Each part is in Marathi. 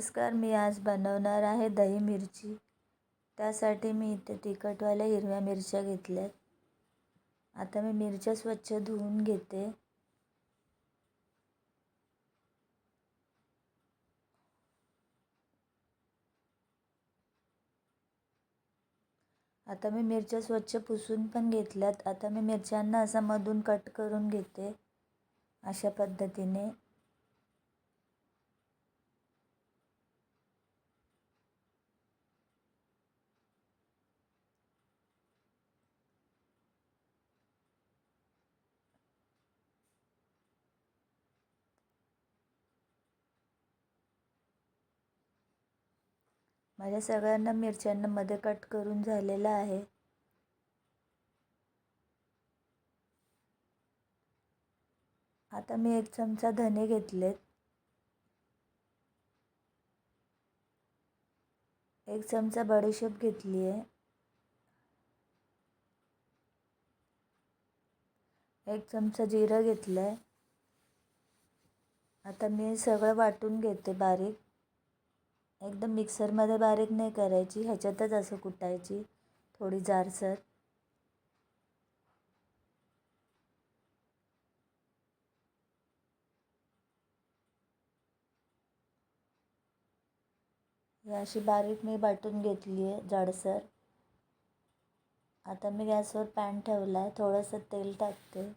नमस्कार, मी आज बनवणार आहे दही मिरची. त्यासाठी मी इथे तिखटवाल्या हिरव्या मिरच्या घेतल्यात. आता मी मिरच्या स्वच्छ धुवून घेते. आता मी मिरच्या स्वच्छ पुसून पण घेतल्यात. आता मी मिरच्यांना असा मधून कट करून घेते अशा पद्धतीने. माझ्या सगळ्यांना मिरच्यांना मध्ये कट करून झालेलं आहे. आता मी 1 चमचा धने घेतलेत, 1 चमचा बडीशेप घेतली आहे, 1 चमचा जिरं घेतलं आहे. आता मी सगळं वाटून घेते बारीक. एकदम मिक्सरमध्ये बारीक नाही करायची, ह्याच्यातच असं कुटायची, थोडी जाडसर. ही अशी बारीक मी वाटून घेतली आहे जाडसर. आता मी गॅसवर पॅन ठेवला आहे. थोडंसं तेल टाकते.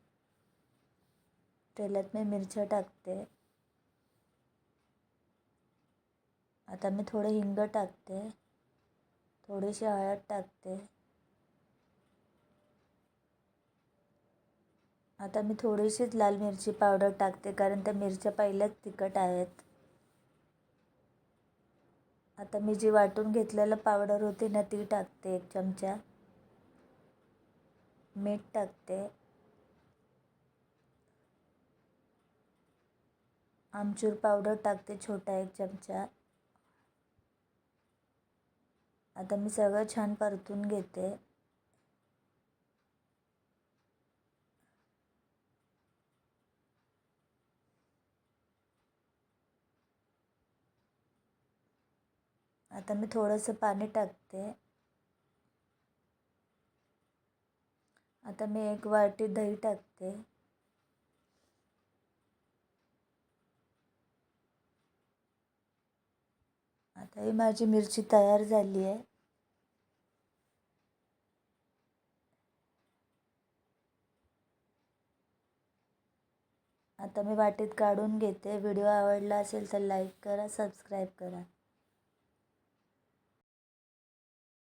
तेलात मी मिरच्या टाकते. आता मी थोडं हिंग टाकते, थोडीशी हळद टाकते. आता मी थोडीशीच लाल मिरची पावडर टाकते, कारण त्या मिरच्या पहिल्याच तिखट आहेत. आता मी जी वाटून घेतलेलं पावडर होती ना ती टाकते 1 चमचा. मीठ टाकते. आमचूर पावडर टाकते छोटा 1 चमचा. आता मी सगळं छान परतून घेते. आता मी थोडंसं पाणी टाकते. आता मी 1 वाटी दही टाकते. आता ही माझी मिरची तयार झाली आहे. आता मी वाटीत काढून घेते. व्हिडिओ आवडला असेल तर लाईक करा, सबस्क्राईब करा.